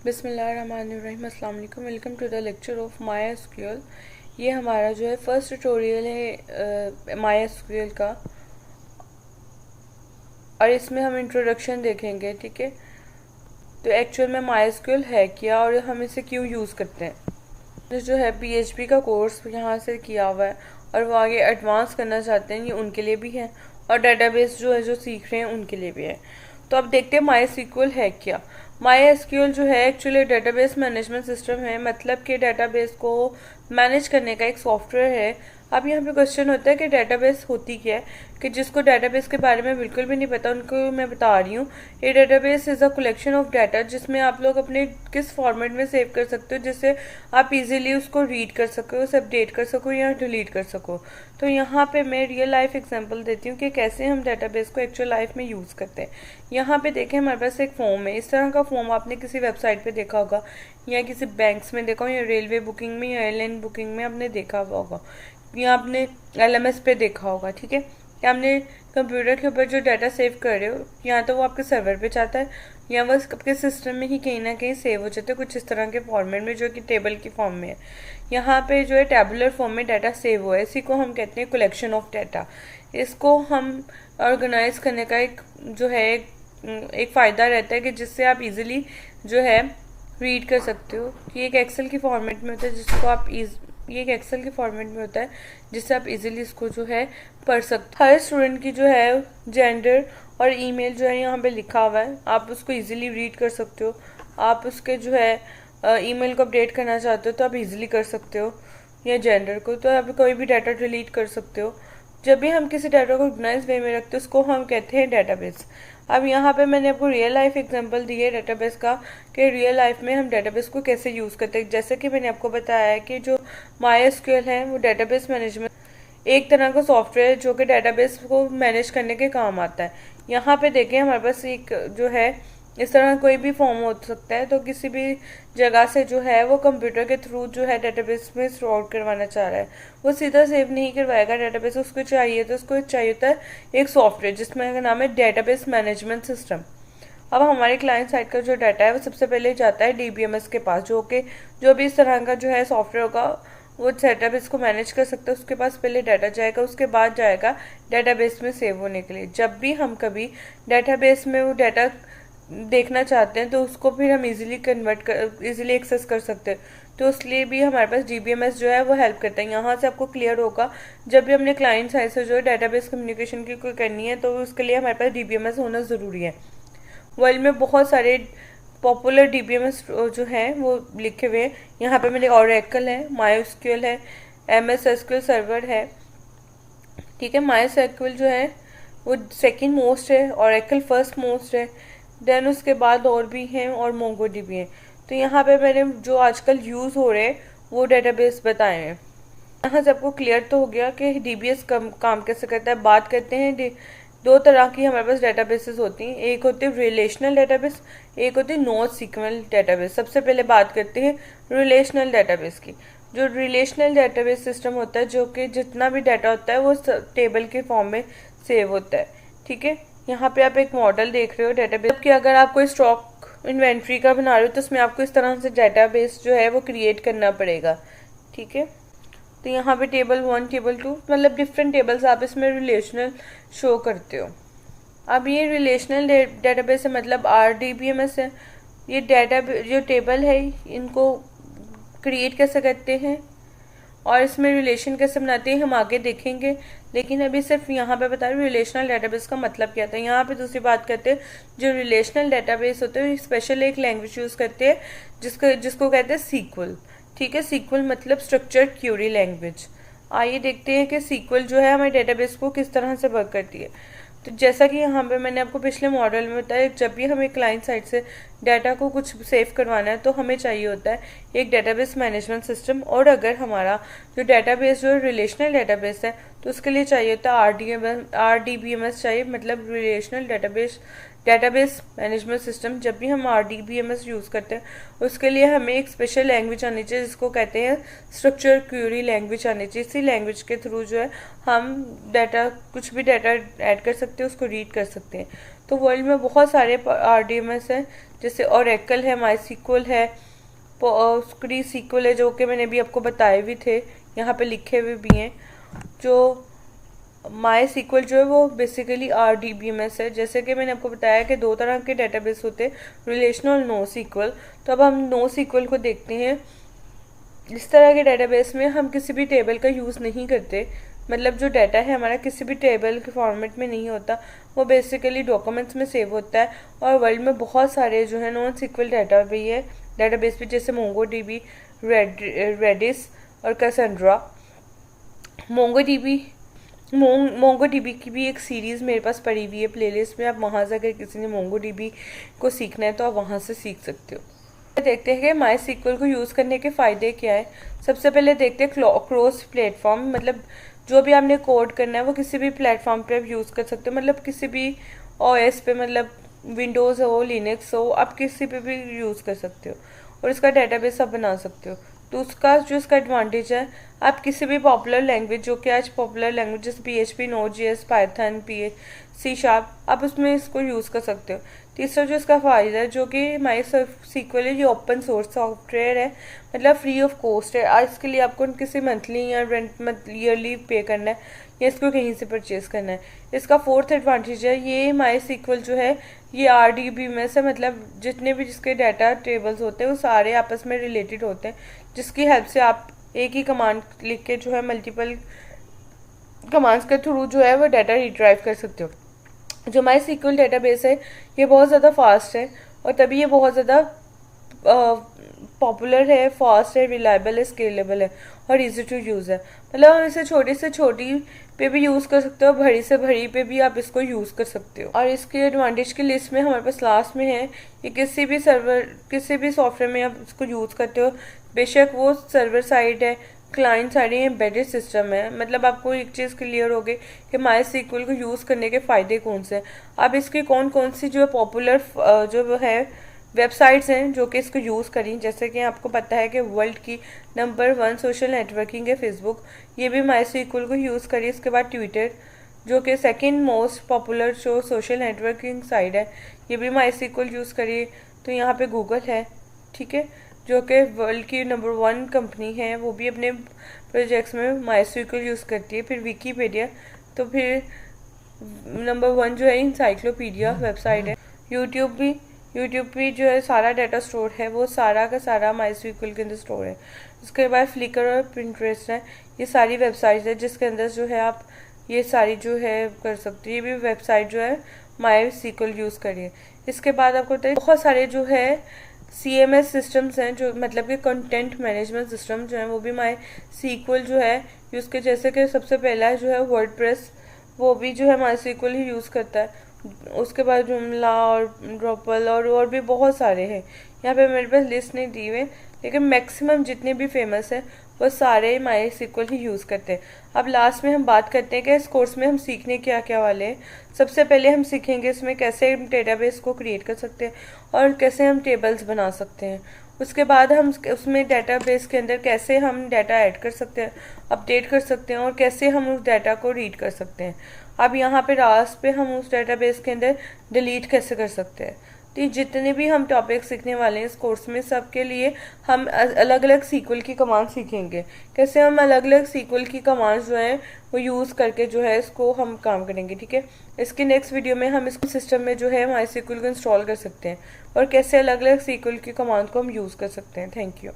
बिस्मिल्लाहिर्रहमानिर्रहीम, अस्सलाम वालेकुम। Welcome to the lecture of MySQL. ये हमारा जो है फर्स्ट ट्यूटोरियल है माई एसक्यूएल का, और इसमें हम इंट्रोडक्शन देखेंगे। ठीक है, तो एक्चुअल में माई एसक्यूएल है क्या और हम इसे क्यों यूज़ करते हैं। जो है पीएचपी का कोर्स यहाँ से किया हुआ है और वो आगे एडवांस करना चाहते हैं, ये उनके लिए भी है, और डेटाबेस जो है जो सीख रहे हैं उनके लिए भी है। तो अब देखते हैं माई एसक्यूएल है क्या। माई एसक्यूएल जो है एक्चुअली डेटाबेस मैनेजमेंट सिस्टम है, मतलब कि डेटाबेस को मैनेज करने का एक सॉफ्टवेयर है। अब यहाँ पे क्वेश्चन होता है कि डेटाबेस होती क्या है, कि जिसको डेटाबेस के बारे में बिल्कुल भी नहीं पता उनको मैं बता रही हूँ। ये database is a collection of data, जिसमें आप लोग अपने किस फॉर्मेट में सेव कर सकते हो, जिससे आप इजीली उसको रीड कर सको, उसे अपडेट कर सको या डिलीट कर सको। तो यहाँ पे मैं रियल लाइफ एग्जांपल देती हूँ कि कैसे हम डेटाबेस को एक्चुअल लाइफ में यूज़ करते हैं। यहाँ पे देखें, हमारे पास एक फॉर्म है। इस तरह का फॉर्म आपने किसी वेबसाइट पे देखा होगा, या किसी बैंक्स में देखा हो, या रेलवे बुकिंग में, या एयरलाइन बुकिंग में आपने देखा हुआ होगा, या आपने एलएमएस पे देखा होगा। ठीक है, या आपने कंप्यूटर के ऊपर जो डाटा सेव कर रहे हो, या तो वो आपके सर्वर पे जाता है, या वो आपके सिस्टम में ही कहीं ना कहीं सेव हो जाता है कुछ इस तरह के फॉर्मेट में, जो कि टेबल की फॉर्म में है। यहाँ पे जो है टेबुलर फॉर्म में डाटा सेव हुआ है, इसी को हम कहते हैं कलेक्शन ऑफ डाटा। इसको हम ऑर्गेनाइज करने का एक जो है एक फ़ायदा रहता है कि जिससे आप इजीली जो है रीड कर सकते हो। ये एक एक्सेल की फॉर्मेट में होता है, जिसको आप ये एक एक्सेल के फॉर्मेट में होता है, जिससे आप इजीली इसको जो है पढ़ सकते हो। हर स्टूडेंट की जो है जेंडर और ईमेल जो है यहाँ पे लिखा हुआ है, आप उसको इजीली रीड कर सकते हो। आप उसके जो है ईमेल को अपडेट करना चाहते हो तो आप इजीली कर सकते हो, या जेंडर को, तो आप कोई भी डाटा डिलीट कर सकते हो। जब भी हम किसी डाटा को ऑर्गेनाइज वे में रखते हैं, उसको हम कहते हैं डेटाबेस। अब यहाँ पे मैंने आपको रियल लाइफ एग्जांपल दी है डेटाबेस का, कि रियल लाइफ में हम डेटाबेस को कैसे यूज़ करते हैं। जैसे कि मैंने आपको बताया है कि जो माई एसक्यूएल है वो डेटाबेस मैनेजमेंट एक तरह का सॉफ्टवेयर है जो कि डेटाबेस को मैनेज करने के काम आता है। यहाँ पे देखें, हमारे पास एक जो है इस तरह कोई भी फॉर्म हो सकता है, तो किसी भी जगह से जो है वो कंप्यूटर के थ्रू जो है डेटाबेस में स्टोर करवाना चाह रहा है, वो सीधा सेव नहीं करवाएगा डेटाबेस। उसको चाहिए तो उसको चाहिए होता है एक सॉफ्टवेयर जिसमें का नाम है डेटाबेस मैनेजमेंट सिस्टम। अब हमारे क्लाइंट साइड का जो डाटा है वो सबसे पहले जाता है डीबीएमएस के पास, जो भी इस तरह का जो है सॉफ्टवेयर होगा वो सेटअप इसको मैनेज कर सकता है। उसके पास पहले डाटा जाएगा, उसके बाद जाएगा डेटाबेस में सेव होने के लिए। जब भी हम कभी डेटाबेस में वो डाटा देखना चाहते हैं तो उसको फिर हम इजीली एक्सेस कर सकते हैं, तो इसलिए भी हमारे पास डीबीएमएस जो है वो हेल्प करता है। यहाँ से आपको क्लियर होगा, जब भी हमने क्लाइंट साइड से जो है डेटाबेस कम्युनिकेशन की कोई करनी है तो उसके लिए हमारे पास डीबीएमएस होना ज़रूरी है। वर्ल्ड में बहुत सारे पॉपुलर डीबीएमएस जो हैं वो लिखे हुए हैं। यहाँ पे मेरे ओरेकल है, माईएसक्यूएल है, एमएस एसक्यूएल सर्वर है। ठीक है, माईएसक्यूएल जो है वो सेकंड मोस्ट है, ओरेकल फर्स्ट मोस्ट है, देन उसके बाद और भी हैं, और मोंगोडी भी हैं। तो यहाँ पे मैंने जो आजकल यूज़ हो रहे हैं वो डेटाबेस बताए हैं। यहाँ से आपको क्लियर तो हो गया कि डीबीएस काम कैसे करता है। बात करते हैं, दो तरह की हमारे पास डेटाबेसेस होती हैं, एक होती है रिलेशनल डेटाबेस, एक होती है नोट सीक्वल डेटाबेस। सबसे पहले बात करते हैं रिलेशनल डेटाबेस की। जो रिलेशनल डेटाबेस सिस्टम होता है, जो कि जितना भी डाटा होता है वो टेबल के फॉर्म में सेव होता है। ठीक है, यहाँ पे आप एक मॉडल देख रहे हो डेटाबेस कि अगर आप कोई स्टॉक इन्वेंट्री का बना रहे हो तो उसमें आपको इस तरह से डेटाबेस जो है वो क्रिएट करना पड़ेगा। ठीक है, तो यहाँ पे टेबल 1, टेबल 2, मतलब डिफरेंट टेबल्स आप इसमें रिलेशनल शो करते हो। अब ये रिलेशनल डेटाबेस है, मतलब आरडीबीएमएस है। ये डाटा जो टेबल है इनको क्रिएट कैसे करते हैं और इसमें रिलेशन कैसे बनाते हैं हम आगे देखेंगे, लेकिन अभी सिर्फ यहाँ पे बता रही हूँ रिलेशनल डेटाबेस का मतलब क्या था। यहाँ पे दूसरी बात करते हैं, जो रिलेशनल डेटाबेस होते हैं स्पेशल एक लैंग्वेज यूज़ करते हैं जिसको कहते हैं सीक्वल। ठीक है, सीक्वल मतलब स्ट्रक्चर्ड क्यूरी लैंग्वेज। आइए देखते हैं कि सीक्वल जो है हमारे डेटाबेस को किस तरह से वर्क करती है। तो जैसा कि यहाँ पे मैंने आपको पिछले मॉडल में बताया, जब भी हमें क्लाइंट साइड से डाटा को कुछ सेव करवाना है तो हमें चाहिए होता है एक डेटाबेस मैनेजमेंट सिस्टम, और अगर हमारा जो डेटाबेस जो रिलेशनल डेटाबेस है तो उसके लिए चाहिए होता है आरडीबीएमएस चाहिए, मतलब रिलेशनल डेटाबेस मैनेजमेंट सिस्टम। जब भी हम आरडीबीएमएस यूज़ करते हैं उसके लिए हमें एक स्पेशल लैंग्वेज आनी चाहिए जिसको कहते हैं स्ट्रक्चर क्यूरी लैंग्वेज आनी चाहिए। इसी लैंग्वेज के थ्रू जो है हम कुछ भी डाटा ऐड कर सकते हैं, उसको रीड कर सकते हैं। तो वर्ल्ड में बहुत सारे RDMS हैं, जैसे ओरेकल है, माईसीक्वल है, SQL है, जो कि मैंने भी आपको बताए भी थे, यहाँ पे लिखे हुए भी हैं। जो माईसीक्वल जो है वो बेसिकली RDBMS है। जैसे कि मैंने आपको बताया कि 2 तरह के डेटाबेस होते हैं, रिलेशनल और NoSQL। तो अब हम NoSQL को देखते हैं। इस तरह के डेटाबेस में हम किसी भी टेबल का यूज़ नहीं करते, मतलब जो डाटा है हमारा किसी भी टेबल के फॉर्मेट में नहीं होता, वो बेसिकली डॉक्यूमेंट्स में सेव होता है। और वर्ल्ड में बहुत सारे जो है NoSQL डेटाबेस भी, जैसे MongoDB, रेडिस और कैसेंड्रा। MongoDB की भी एक सीरीज़ मेरे पास पड़ी हुई है प्लेलिस्ट में, आप वहाँ से अगर किसी ने MongoDB को सीखना है तो आप वहाँ से सीख सकते हो। देखते हैं कि माईसीक्वल को यूज़ करने के फ़ायदे क्या है। सबसे पहले देखते हैं क्रॉस प्लेटफॉर्म, मतलब जो भी आपने कोड करना है वो किसी भी प्लेटफॉर्म पे आप यूज़ कर सकते हो, मतलब किसी भी OS पे, मतलब विंडोज़ हो, लिनक्स हो, आप किसी पे भी यूज़ कर सकते हो और इसका डेटाबेस आप बना सकते हो। तो इसका एडवांटेज है, आप किसी भी पॉपुलर लैंग्वेज, जो कि आज पॉपुलर लैंग्वेज जैसे PHP, Node.js, पाइथन, C#, आप उसमें इसको यूज़ कर सकते हो। तीसरा जो इसका फ़ायदा है, जो कि माईसीक्वल है, ये ओपन सोर्स सॉफ्टवेयर है, मतलब फ्री ऑफ कॉस्ट है। आज इसके लिए आपको किसी मंथली या ईयरली पे करना है या इसको कहीं से परचेज करना है। इसका फोर्थ एडवांटेज है, ये माईसीक्वल जो है ये RDBMS है, मतलब जितने भी जिसके डाटा टेबल्स होते हैं वो सारे आपस में रिलेटेड होते हैं, जिसकी हेल्प से आप एक ही कमांड लिख के जो है मल्टीपल कमांड्स के थ्रू जो है वो डाटा रिट्राइव कर सकते हो। जो माईसीक्वल डेटाबेस है ये बहुत ज़्यादा फास्ट है और तभी ये बहुत ज़्यादा पॉपुलर है, फास्ट है, रिलायबल है, स्केलेबल है और इजी टू यूज़ है। मतलब हम इसे छोटी से छोटी पे भी यूज़ कर सकते हो, बड़ी से बड़ी पे भी आप इसको यूज़ कर सकते हो। और इसके एडवांटेज की लिस्ट में हमारे पास लास्ट में है, ये किसी भी सॉफ्टवेयर में आप इसको यूज़ करते हो, बेशक वो सर्वर साइड है, क्लाइंट साइड है, एम्बेडेड सिस्टम है। मतलब आपको एक चीज़ क्लियर होगी कि माईसीक्वल को यूज़ करने के फ़ायदे कौन से हैं। अब इसकी कौन कौन सी जो है पॉपुलर जो है वेबसाइट्स हैं जो कि इसको यूज़ करें, जैसे कि आपको पता है कि वर्ल्ड की नंबर 1 सोशल नेटवर्किंग है फेसबुक, ये भी माईसीक्वल को यूज़ करिए। इसके बाद ट्विटर, जो कि सेकंड मोस्ट पॉपुलर जो सोशल नेटवर्किंग साइट है, ये भी माईसीक्वल यूज़ करिए। तो यहाँ पे गूगल है, ठीक है, जो कि वर्ल्ड की नंबर 1 कंपनी है, वो भी अपने प्रोजेक्ट्स में माईसीक्वल यूज़ करती है। फिर विकीपीडिया, तो फिर नंबर 1 जो है इंसाइक्लोपीडिया वेबसाइट है। यूट्यूब भी जो है सारा डाटा स्टोर है, वो सारा का सारा माईसीक्वल के अंदर स्टोर है। उसके बाद फ्लिकर और पिंटरेस्ट है, ये सारी वेबसाइट्स है जिसके अंदर जो है आप ये सारी जो है कर सकते हो। ये भी वेबसाइट जो है माईसीक्वल यूज़ करिए। इसके बाद आपको बताइए बहुत सारे जो है CMS सिस्टम्स हैं, जो मतलब कि कंटेंट मैनेजमेंट सिस्टम जो है वो भी माईसीक्वल जो है यूज़ के, जैसे कि सबसे पहला जो है वर्डप्रेस, वो भी जो है माईसीक्वल ही यूज़ करता है। उसके बाद जुमला और ड्रॉपल और भी बहुत सारे हैं, यहाँ पे मेरे पास लिस्ट नहीं दी हुई, लेकिन मैक्सिमम जितने भी फेमस हैं वो सारे माईसीक्वल ही यूज़ करते हैं। अब लास्ट में हम बात करते हैं कि इस कोर्स में हम सीखने क्या क्या वाले हैं। सबसे पहले हम सीखेंगे इसमें कैसे डेटाबेस को क्रिएट कर सकते हैं और कैसे हम टेबल्स बना सकते हैं। उसके बाद हम उसमें डेटाबेस के अंदर कैसे हम डाटा ऐड कर सकते हैं, अपडेट कर सकते हैं और कैसे हम उस डाटा को रीड कर सकते हैं। अब यहाँ पे लास्ट पे हम उस डेटाबेस के अंदर डिलीट कैसे कर सकते हैं। तो जितने भी हम टॉपिक सीखने वाले हैं इस कोर्स में, सबके लिए हम अलग अलग सीक्वल की कमांड सीखेंगे, कैसे हम अलग अलग सीक्वल की कमांड जो है वो यूज़ करके जो है इसको हम काम करेंगे, ठीक है। इसकी नेक्स्ट वीडियो में हम इसको सिस्टम में जो है माईसीक्वल को इंस्टॉल कर सकते हैं और कैसे अलग अलग सीक्वल की कमांड को हम यूज़ कर सकते हैं। Thank you.